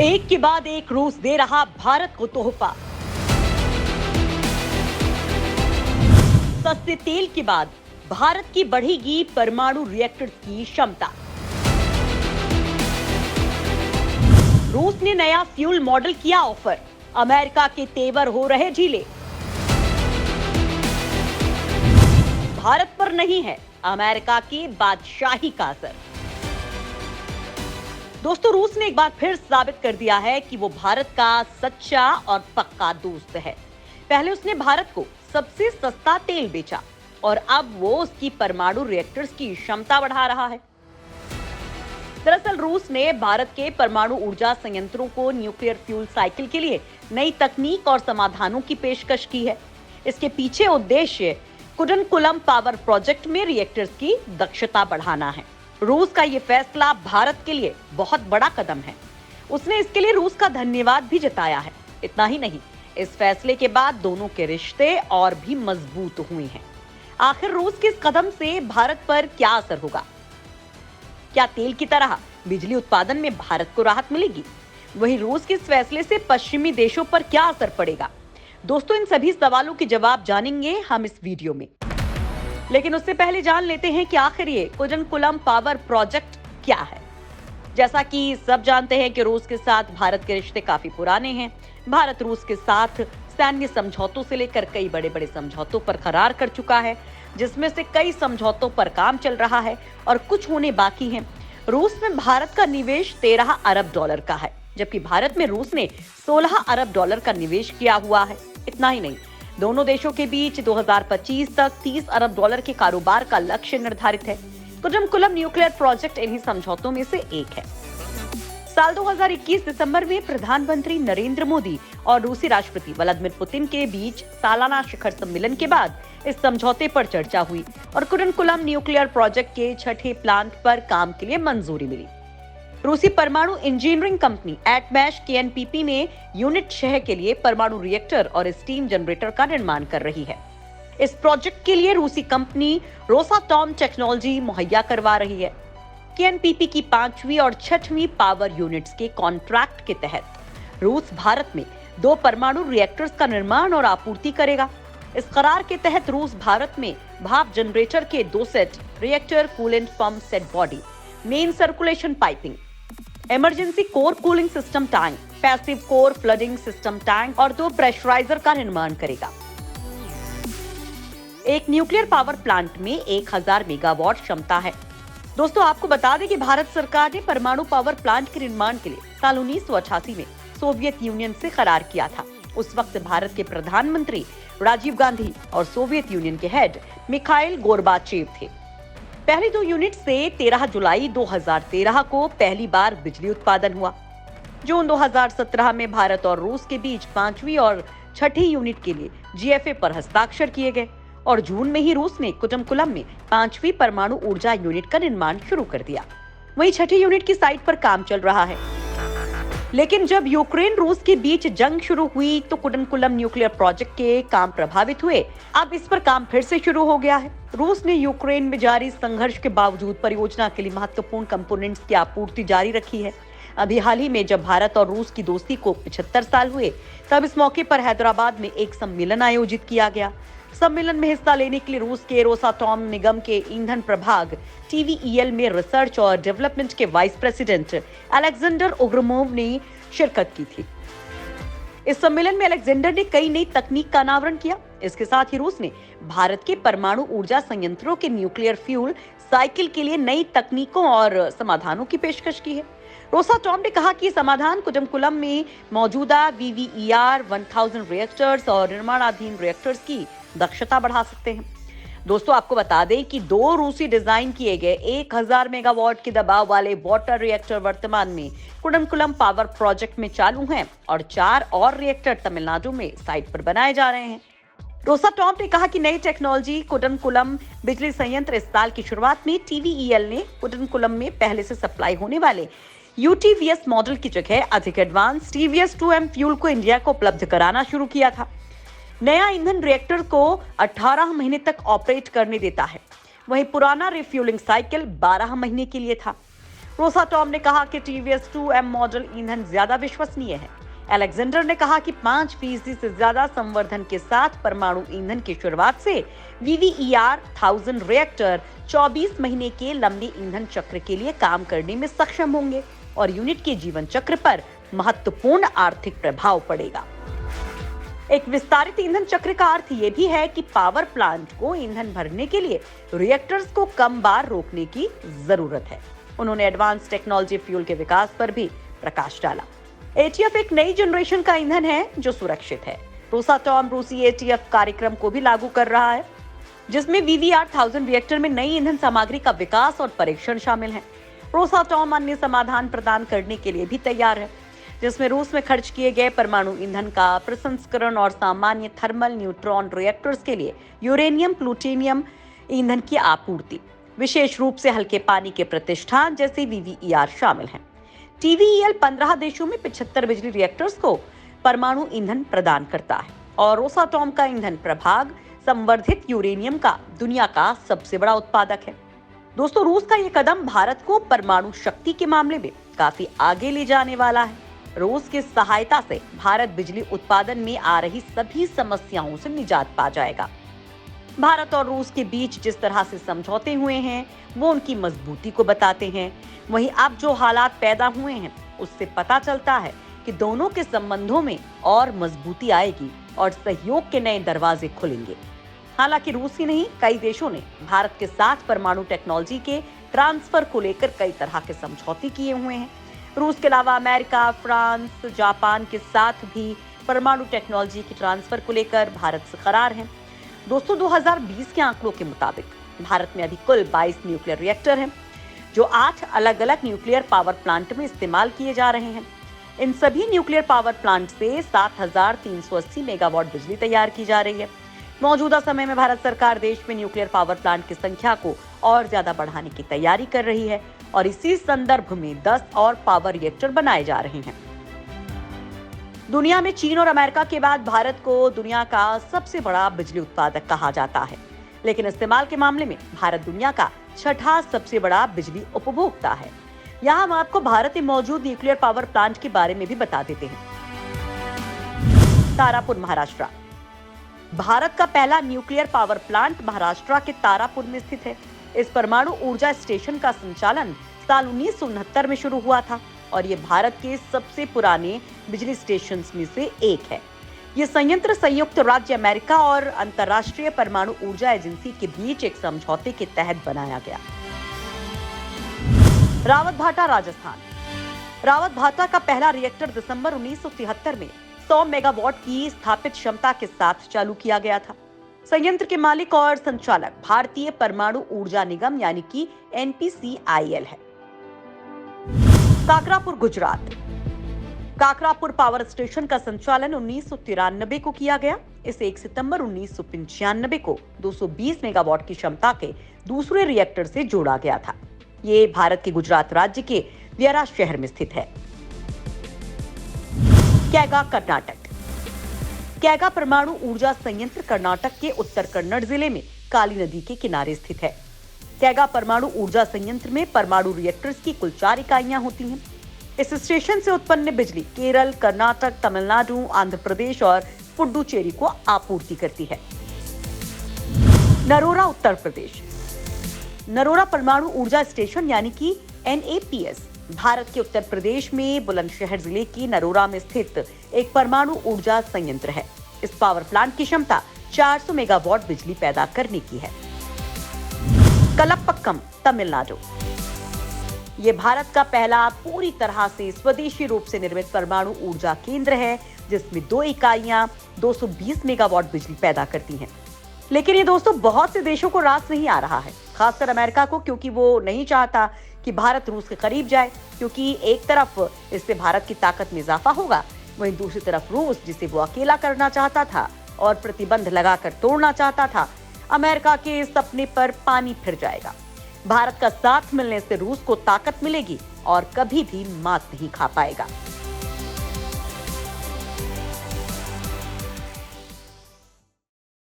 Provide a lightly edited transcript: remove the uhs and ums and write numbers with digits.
एक के बाद एक रूस दे रहा भारत को तोहफा। सस्ते तेल के बाद भारत की बढ़ेगी परमाणु रिएक्टर्स की क्षमता। रूस ने नया फ्यूल मॉडल किया ऑफर, अमेरिका के तेवर हो रहे ढीले। भारत पर नहीं है अमेरिका की बादशाही का असर। दोस्तों, रूस ने एक बार फिर साबित कर दिया है कि वो भारत का सच्चा और पक्का दोस्त है। पहले उसने भारत को सबसे सस्ता तेल बेचा और अब वो उसकी परमाणु रिएक्टर्स की क्षमता बढ़ा रहा है। दरअसल रूस ने भारत के परमाणु ऊर्जा संयंत्रों को न्यूक्लियर फ्यूल साइकिल के लिए नई तकनीक और समाधानों की पेशकश की है। इसके पीछे उद्देश्य कुडनकुलम पावर प्रोजेक्ट में रिएक्टर्स की दक्षता बढ़ाना है। रूस का ये फैसला भारत के लिए बहुत बड़ा कदम है। उसने इसके लिए रूस का धन्यवाद भी जताया है। इतना ही नहीं, इस फैसले के बाद दोनों के रिश्ते और भी मजबूत हुए हैं। आखिर रूस के इस कदम से भारत पर क्या असर होगा? क्या तेल की तरह बिजली उत्पादन में भारत को राहत मिलेगी? वहीं रूस के इस फैसले से पश्चिमी देशों पर क्या असर पड़ेगा? दोस्तों, इन सभी सवालों के जवाब जानेंगे हम इस वीडियो में। लेकिन उससे पहले जान लेते हैं कि आखिर ये कुडनकुलम पावर प्रोजेक्ट क्या है। जैसा कि सब जानते हैं कि रूस के साथ भारत के रिश्ते काफी पुराने हैं। भारत रूस के साथ सैन्य समझौतों से लेकर कई बड़े बड़े समझौतों पर करार कर चुका है, जिसमें से कई समझौतों पर काम चल रहा है और कुछ होने बाकी हैं। रूस में भारत का निवेश 13 अरब डॉलर का है, जबकि भारत में रूस ने 16 अरब डॉलर का निवेश किया हुआ है। इतना ही नहीं, दोनों देशों के बीच 2025 तक 30 अरब डॉलर के कारोबार का लक्ष्य निर्धारित है। कुडनकुलम न्यूक्लियर प्रोजेक्ट इन्हीं समझौतों में से एक है। साल 2021 दिसंबर में प्रधानमंत्री नरेंद्र मोदी और रूसी राष्ट्रपति व्लादिमीर पुतिन के बीच सालाना शिखर सम्मेलन के बाद इस समझौते पर चर्चा हुई और कुडनकुलम न्यूक्लियर प्रोजेक्ट के छठे प्लांट पर काम के लिए मंजूरी मिली। रूसी परमाणु इंजीनियरिंग कंपनी एटमैश केएनपीपी में यूनिट 6 के लिए परमाणु रिएक्टर और स्टीम जनरेटर का निर्माण कर रही है। इस प्रोजेक्ट के लिए रूसी कंपनी रोसाटॉम टेक्नोलॉजी मुहैया करवा रही है। केएनपीपी की 5वीं और 6वीं पावर यूनिट्स के कॉन्ट्रैक्ट के तहत रूस भारत में 2 परमाणु रिएक्टर्स का निर्माण और आपूर्ति करेगा। इस करार के तहत रूस भारत में भाप जनरेटर के 2 set, reactor coolant pump set body, main circulation piping, emergency core cooling system tank, passive core flooding system tank और 2 प्रेशराइजर का निर्माण करेगा। एक न्यूक्लियर पावर प्लांट में 1000 मेगावाट क्षमता है। दोस्तों, आपको बता दें कि भारत सरकार ने परमाणु पावर प्लांट के निर्माण के लिए साल 1988 में सोवियत यूनियन से करार किया था। उस वक्त भारत के प्रधानमंत्री राजीव गांधी और सोवियत यूनियन के हेड मिखाइल गोर्बाचेव थे। पहली 2 यूनिट से 13 जुलाई 2013 को पहली बार बिजली उत्पादन हुआ। जून 2017 में भारत और रूस के बीच 5वीं और 6ठी यूनिट के लिए जीएफए पर हस्ताक्षर किए गए और जून में ही रूस ने कुडनकुलम में 5वीं परमाणु ऊर्जा यूनिट का निर्माण शुरू कर दिया। वहीं 6ठी यूनिट की साइट पर काम चल रहा है। लेकिन जब यूक्रेन रूस के बीच जंग शुरू हुई तो कुडनकुलम न्यूक्लियर प्रोजेक्ट के काम प्रभावित हुए। अब इस पर काम फिर से शुरू हो गया है। रूस ने यूक्रेन में जारी संघर्ष के बावजूद परियोजना के लिए महत्वपूर्ण कंपोनेंट्स की आपूर्ति जारी रखी है। अभी हाल ही में जब भारत और रूस की दोस्ती को 75 साल हुए, तब इस मौके पर हैदराबाद में एक सम्मेलन आयोजित किया गया। सम्मेलन में हिस्सा लेने के लिए रूस के रोसाटॉम निगम के ईंधन प्रभाग TVEL में रिसर्च और डेवलपमेंट के वाइस प्रेसिडेंट अलेक्जेंडर उग्रमोव ने शिरकत की थी। इस सम्मेलन में अलेक्जेंडर ने कई नई तकनीक का अनावरण किया। इसके साथ ही रूस ने भारत के परमाणु ऊर्जा संयंत्रों के न्यूक्लियर फ्यूल साइकिल के लिए नई तकनीकों और समाधानों की पेशकश की है। रोसाटॉम ने कहा कि समाधान कुडनकुलम में मौजूदा VVER 1000 रिएक्टर्स और निर्माणाधीन रिएक्टर्स की दक्षता बढ़ा सकते हैं। दोस्तों, आपको बता दें कि 2 रूसी डिजाइन किए गए 1000 मेगावाट के दबाव वाले वाटर रिएक्टर वर्तमान में कुडनकुलम पावर प्रोजेक्ट में चालू हैं और 4 और रिएक्टर तमिलनाडु में साइट पर बनाए जा रहे हैं। रोसाटॉम ने कहा कि नई टेक्नोलॉजी कुडनकुलम बिजली संयंत्र इस साल की शुरुआत में TVEL ने कुडनकुलम में पहले से सप्लाई होने वाले UTVS मॉडल की जगह अधिक एडवांस TVS-2M फ्यूल को इंडिया को उपलब्ध कराना शुरू किया था। नया ईंधन रिएक्टर को 18 महीने तक ऑपरेट करने देता है, वहीं पुराना रिफ्यूलिंग साइकिल 12 महीने के लिए था। रोसाटॉम ने कहा कि टीवीएस 2M मॉडल ईंधन ज्यादा विश्वसनीय है। अलेक्जेंडर ने कहा कि 5% से ज्यादा संवर्धन के साथ परमाणु ईंधन की शुरुआत से VVER 1000 रिएक्टर 24 महीने के लंबे ईंधन चक्र के लिए काम करने में सक्षम होंगे और यूनिट के जीवन चक्र पर महत्वपूर्ण आर्थिक प्रभाव पड़ेगा। एक विस्तारित ईंधन चक्र का अर्थ ये भी है कि पावर प्लांट को ईंधन भरने के लिए रिएक्टर्स को कम बार रोकने की जरूरत है। उन्होंने एडवांस टेक्नोलॉजी फ्यूल के विकास पर भी प्रकाश डाला। ATF एक नई जनरेशन का ईंधन है जो सुरक्षित है। रोसाटॉम रूसी ATF कार्यक्रम को भी लागू कर रहा है, जिसमें VVER 1000 रिएक्टर में नई ईंधन सामग्री का विकास और परीक्षण शामिल है। रोसाटॉम अन्य समाधान प्रदान करने के लिए भी तैयार है, जिसमें रूस में खर्च किए गए परमाणु ईंधन का प्रसंस्करण और सामान्य थर्मल न्यूट्रॉन रिएक्टर्स के लिए यूरेनियम प्लूटोनियम ईंधन की आपूर्ति, विशेष रूप से हल्के पानी के प्रतिष्ठान जैसे VVER शामिल हैं। TVEL 15 देशों में 75 बिजली रिएक्टर्स को परमाणु ईंधन प्रदान करता है और रोसाटॉम का ईंधन प्रभाग संवर्धित यूरेनियम का दुनिया का सबसे बड़ा उत्पादक है। दोस्तों, रूस का ये कदम भारत को परमाणु शक्ति के मामले में काफी आगे ले जाने वाला है। रूस की सहायता से भारत बिजली उत्पादन में आ रही सभी समस्याओं से निजात पा जाएगा। भारत और रूस के बीच जिस तरह से समझौते हुए हैं वो उनकी मजबूती को बताते हैं। वहीं अब जो हालात पैदा हुए हैं उससे पता चलता है कि दोनों के संबंधों में और मजबूती आएगी और सहयोग के नए दरवाजे खुलेंगे। हालांकि रूस ही नहीं, कई देशों ने भारत के साथ परमाणु टेक्नोलॉजी के ट्रांसफर को लेकर कई तरह के समझौते किए हुए हैं। रूस के अलावा अमेरिका, फ्रांस, जापान के साथ भी परमाणु टेक्नोलॉजी की ट्रांसफर को लेकर भारत से करार हैं। दोस्तों, 2020 के आंकड़ों के मुताबिक भारत में अभी कुल 22 न्यूक्लियर रिएक्टर हैं, जो 8 अलग अलग न्यूक्लियर पावर प्लांट में इस्तेमाल किए जा रहे हैं। इन सभी न्यूक्लियर पावर प्लांट से 7,380 मेगावाट बिजली तैयार की जा रही है। मौजूदा समय में भारत सरकार देश में न्यूक्लियर पावर प्लांट की संख्या को और ज्यादा बढ़ाने की तैयारी कर रही है और इसी संदर्भ में 10 और पावर रिएक्टर बनाए जा रहे हैं। दुनिया में चीन और अमेरिका के बाद भारत को दुनिया का सबसे बड़ा बिजली उत्पादक कहा जाता है, लेकिन इस्तेमाल के मामले में भारत दुनिया का 6ठा सबसे बड़ा बिजली उपभोक्ता है। यहाँ हम आपको भारत में मौजूद न्यूक्लियर पावर प्लांट के बारे में भी बता देते हैं। तारापुर, महाराष्ट्र। भारत का पहला न्यूक्लियर पावर प्लांट महाराष्ट्र के तारापुर में स्थित है। इस परमाणु ऊर्जा स्टेशन का संचालन साल 1969 में शुरू हुआ था और ये भारत के सबसे पुराने बिजली स्टेशन में से एक है। ये संयंत्र संयुक्त राज्य अमेरिका और अंतर्राष्ट्रीय परमाणु ऊर्जा एजेंसी के बीच एक समझौते के तहत बनाया गया। रावतभाटा, राजस्थान। रावतभाटा का पहला रिएक्टर दिसंबर 1973 में 100 मेगावाट की स्थापित क्षमता के साथ चालू किया गया था। संयंत्र के मालिक और संचालक भारतीय परमाणु ऊर्जा निगम यानी कि NPCIL है। काकरापुर, गुजरात। काकरापुर पावर स्टेशन का संचालन 1993 को किया गया। इसे 1 सितंबर 1995 को 220 मेगावाट की क्षमता के दूसरे रिएक्टर से जोड़ा गया था। ये भारत के गुजरात राज्य के व्यारा शहर में स्थित है। कैगा, कर्नाटक। कैगा परमाणु ऊर्जा संयंत्र कर्नाटक के उत्तर कन्नड़ जिले में काली नदी के किनारे स्थित है। कैगा परमाणु ऊर्जा संयंत्र में परमाणु रिएक्टर्स की कुल 4 इकाइयां होती हैं। इस स्टेशन से उत्पन्न बिजली केरल, कर्नाटक, तमिलनाडु, आंध्र प्रदेश और पुडुचेरी को आपूर्ति करती है। नरोरा, उत्तर प्रदेश। नरोरा परमाणु ऊर्जा स्टेशन यानी कि NAPS भारत के उत्तर प्रदेश में बुलंदशहर जिले की नरोरा में स्थित एक परमाणु ऊर्जा संयंत्र है। इस पावर प्लांट की क्षमता 400 मेगावाट बिजली पैदा करने की है। कलपक्कम, तमिलनाडु। ये भारत का पहला पूरी तरह से स्वदेशी रूप से निर्मित परमाणु ऊर्जा केंद्र है, जिसमें 2 इकाइयां 220 मेगावाट बिजली पैदा करती हैं। लेकिन ये दोस्तों बहुत से देशों को रास नहीं आ रहा है, खासकर अमेरिका को, क्योंकि वो नहीं चाहता कि भारत रूस के करीब जाए, क्योंकि एक तरफ इससे भारत की ताकत में इजाफा होगा, वहीं दूसरी तरफ रूस, जिसे वो अकेला करना चाहता था और प्रतिबंध लगाकर तोड़ना चाहता था, अमेरिका के इस सपने पर पानी फिर जाएगा। भारत का साथ मिलने से रूस को ताकत मिलेगी और कभी भी मात नहीं खा पाएगा।